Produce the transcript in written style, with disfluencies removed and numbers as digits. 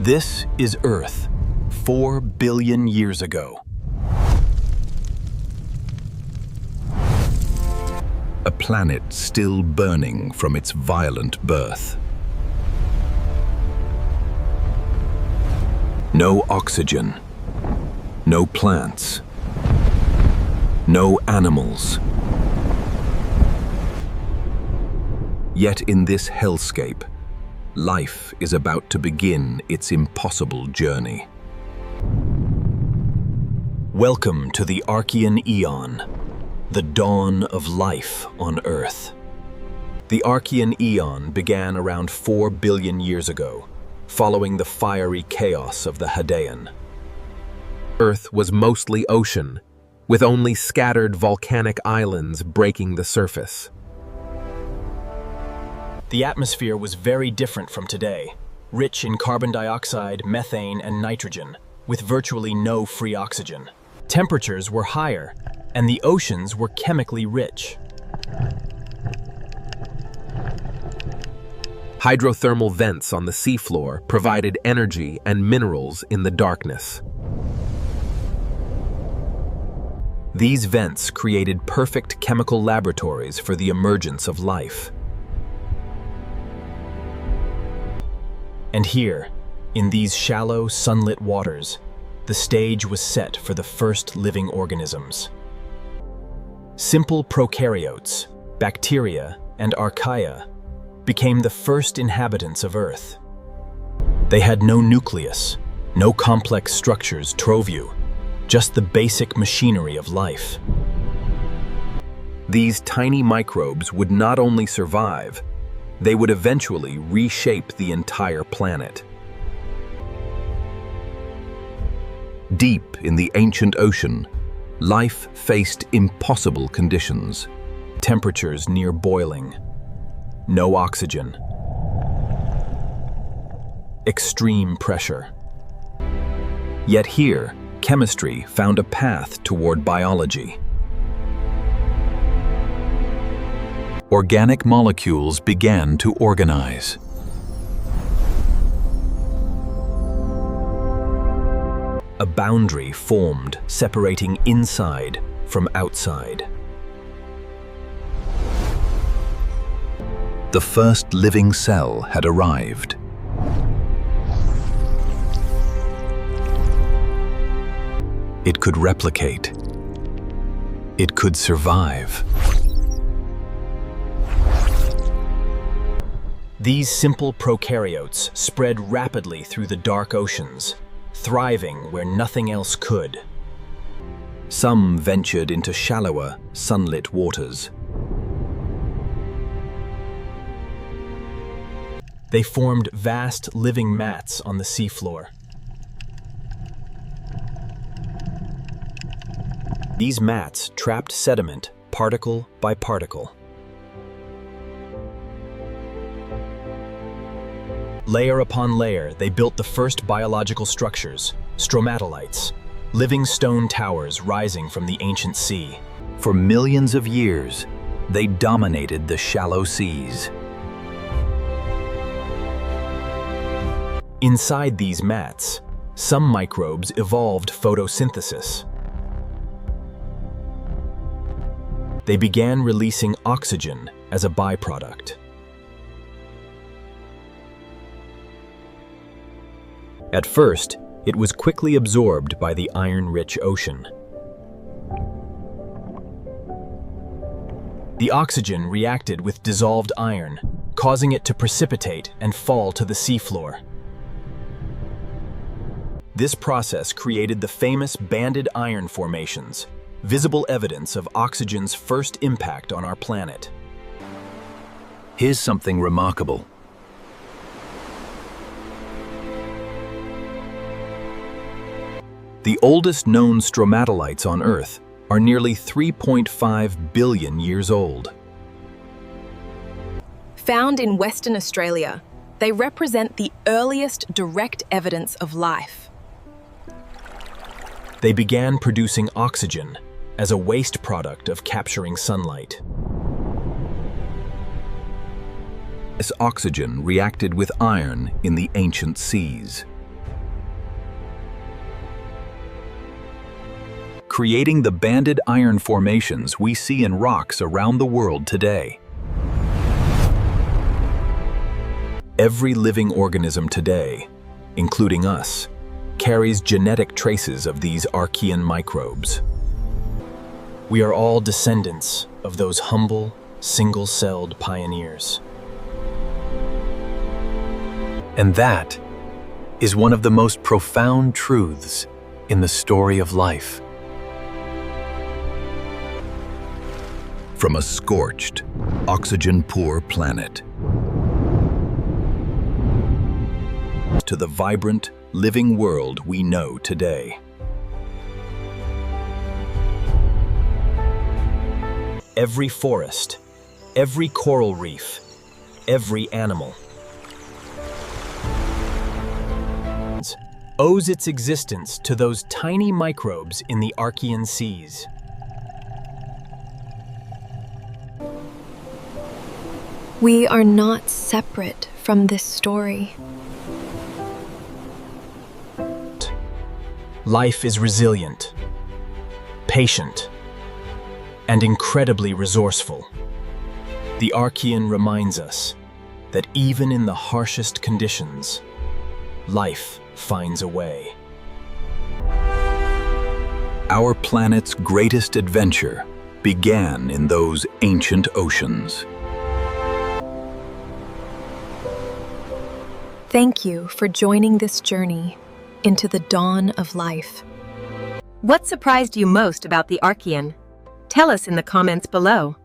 This is Earth, 4 billion years ago. A planet still burning from its violent birth. No oxygen, no plants, no animals. Yet in this hellscape, life is about to begin its impossible journey. Welcome to the Archean Eon, the dawn of life on Earth. The Archean Eon began around 4 billion years ago, following the fiery chaos of the Hadean. Earth was mostly ocean, with only scattered volcanic islands breaking the surface. The atmosphere was very different from today, rich in carbon dioxide, methane, and nitrogen, with virtually no free oxygen. Temperatures were higher, and the oceans were chemically rich. Hydrothermal vents on the seafloor provided energy and minerals in the darkness. These vents created perfect chemical laboratories for the emergence of life. And here, in these shallow, sunlit waters, the stage was set for the first living organisms. Simple prokaryotes, bacteria, and archaea became the first inhabitants of Earth. They had no nucleus, no complex structures trove you, just the basic machinery of life. These tiny microbes would not only survive, they would eventually reshape the entire planet. Deep in the ancient ocean, life faced impossible conditions. Temperatures near boiling, no oxygen, extreme pressure. Yet here, chemistry found a path toward biology. Organic molecules began to organize. A boundary formed, separating inside from outside. The first living cell had arrived. It could replicate. It could survive. These simple prokaryotes spread rapidly through the dark oceans, thriving where nothing else could. Some ventured into shallower, sunlit waters. They formed vast living mats on the seafloor. These mats trapped sediment particle by particle. Layer upon layer, they built the first biological structures, stromatolites, living stone towers rising from the ancient sea. For millions of years, they dominated the shallow seas. Inside these mats, some microbes evolved photosynthesis. They began releasing oxygen as a byproduct. At first, it was quickly absorbed by the iron-rich ocean. The oxygen reacted with dissolved iron, causing it to precipitate and fall to the seafloor. This process created the famous banded iron formations, visible evidence of oxygen's first impact on our planet. Here's something remarkable. The oldest known stromatolites on Earth are nearly 3.5 billion years old. Found in Western Australia, they represent the earliest direct evidence of life. They began producing oxygen as a waste product of capturing sunlight. This oxygen reacted with iron in the ancient seas. creating the banded iron formations we see in rocks around the world today. Every living organism today, including us, carries genetic traces of these Archean microbes. We are all descendants of those humble, single-celled pioneers. And that is one of the most profound truths in the story of life. From a scorched, oxygen-poor planet to the vibrant, living world we know today. Every forest, every coral reef, every animal owes its existence to those tiny microbes in the Archean seas. We are not separate from this story. Life is resilient, patient, and incredibly resourceful. The Archean reminds us that even in the harshest conditions, life finds a way. Our planet's greatest adventure began in those ancient oceans. Thank you for joining this journey into the dawn of life. What surprised you most about the Archean? Tell us in the comments below.